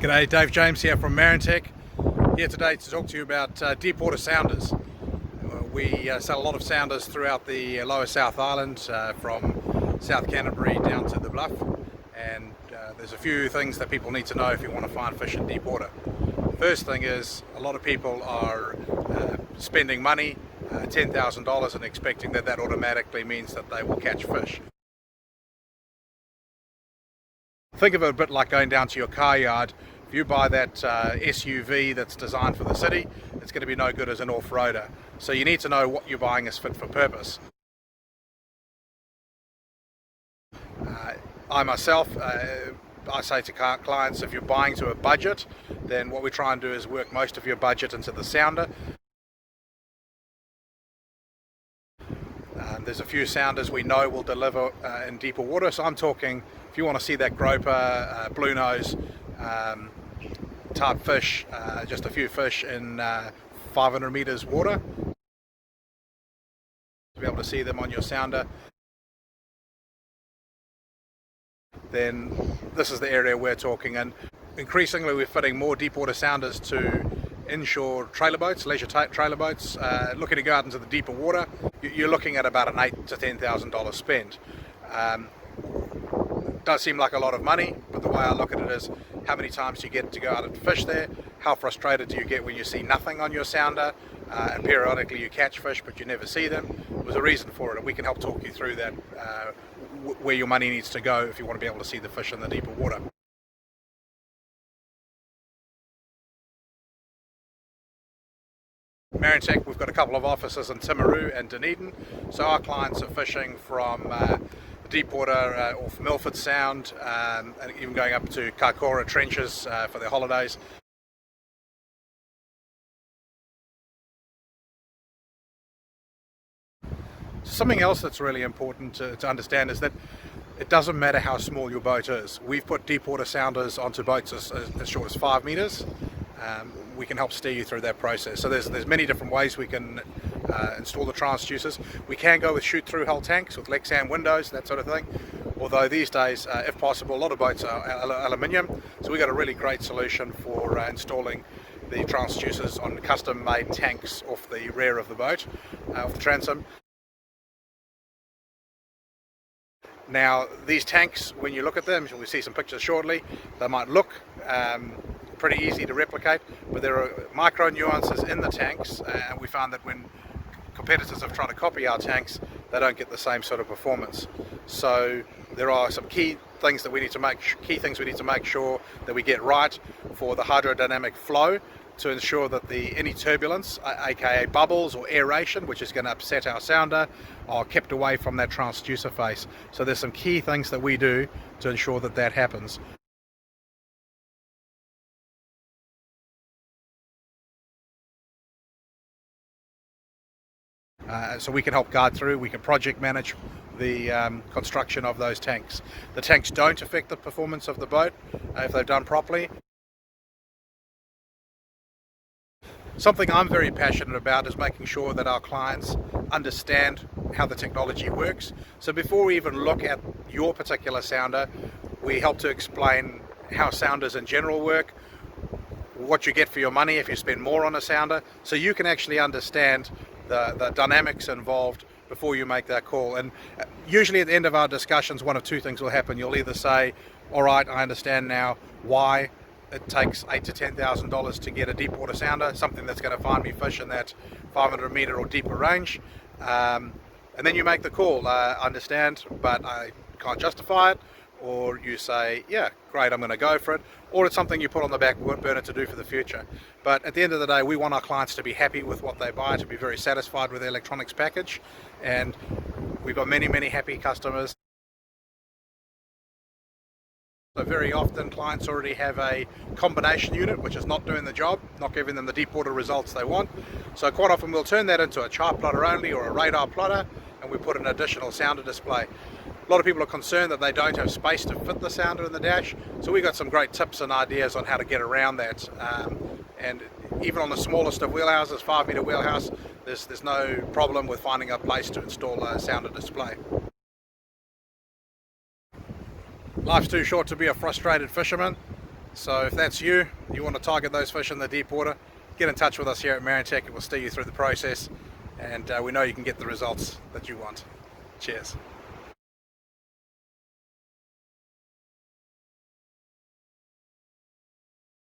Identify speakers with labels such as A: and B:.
A: G'day, Dave James here from Marintech, here today to talk to you about deepwater sounders. We sell a lot of sounders throughout the lower South Island, from South Canterbury down to the Bluff, and there's a few things that people need to know if you want to find fish in deep water. First thing is, a lot of people are spending money, $10,000, and expecting that automatically means that they will catch fish. Think of it a bit like going down to your car yard. If you buy that SUV that's designed for the city, it's going to be no good as an off-roader. So you need to know what you're buying is fit for purpose. I myself, I say to clients, if you're buying to a budget, then what we try and do is work most of your budget into the sounder. There's a few sounders we know will deliver in deeper water, so I'm talking, if you want to see that groper, blue nose, type fish, just a few fish in 500 meters water, to be able to see them on your sounder, then this is the area we're talking. And increasingly we're fitting more deep water sounders to inshore trailer boats, leisure trailer boats, looking to go out into the deeper water. You're looking at about an $8,000 to $10,000 spend. Does seem like a lot of money, but the way I look at it is, how many times do you get to go out and fish there? How frustrated do you get when you see nothing on your sounder, and periodically you catch fish but you never see them? There's a reason for it, and we can help talk you through that, where your money needs to go if you want to be able to see the fish in the deeper water. Marintech, we've got a couple of offices in Timaru and Dunedin, so our clients are fishing from Deepwater off Milford Sound, and even going up to Kaikoura trenches for their holidays. Something else that's really important to understand is that it doesn't matter how small your boat is. We've put deepwater sounders onto boats as short as 5 meters. We can help steer you through that process. So there's many different ways we can install the transducers. We can go with shoot-through hull tanks with Lexan windows, that sort of thing. Although these days, if possible, a lot of boats are aluminium. So we've got a really great solution for installing the transducers on custom-made tanks off the rear of the boat, off the transom. Now, these tanks, when you look at them, we'll see some pictures shortly, they might look pretty easy to replicate, but there are micro nuances in the tanks, and we found that when competitors have tried to copy our tanks, they don't get the same sort of performance. So there are some key things we need to make sure that we get right for the hydrodynamic flow, to ensure that any turbulence, aka bubbles or aeration, which is going to upset our sounder, are kept away from that transducer face. So there's some key things that we do to ensure that that happens. So we can help guide through, we can project manage the construction of those tanks. The tanks don't affect the performance of the boat if they're done properly. Something I'm very passionate about is making sure that our clients understand how the technology works. So before we even look at your particular sounder, we help to explain how sounders in general work, what you get for your money if you spend more on a sounder, so you can actually understand the dynamics involved before you make that call. And usually at the end of our discussions, one of two things will happen. You'll either say, all right, I understand now why it takes $8,000 to $10,000 to get a deep water sounder, something that's going to find me fish in that 500 meter or deeper range, and then you make the call. I understand, but I can't justify it. Or you say, yeah, great, I'm going to go for it. Or it's something you put on the back burner to do for the future. But at the end of the day, we want our clients to be happy with what they buy, to be very satisfied with the electronics package. And we've got many, many happy customers. So very often clients already have a combination unit which is not doing the job, not giving them the deep water results they want. So quite often we'll turn that into a chart plotter only or a radar plotter, and we put an additional sounder display. A lot of people are concerned that they don't have space to fit the sounder in the dash, so we got some great tips and ideas on how to get around that. And even on the smallest of wheelhouses, 5 meter wheelhouse, there's no problem with finding a place to install a sounder display. Life's too short to be a frustrated fisherman. So if that's you, you want to target those fish in the deep water, get in touch with us here at Marintech and we'll steer you through the process, and we know you can get the results that you want. Cheers.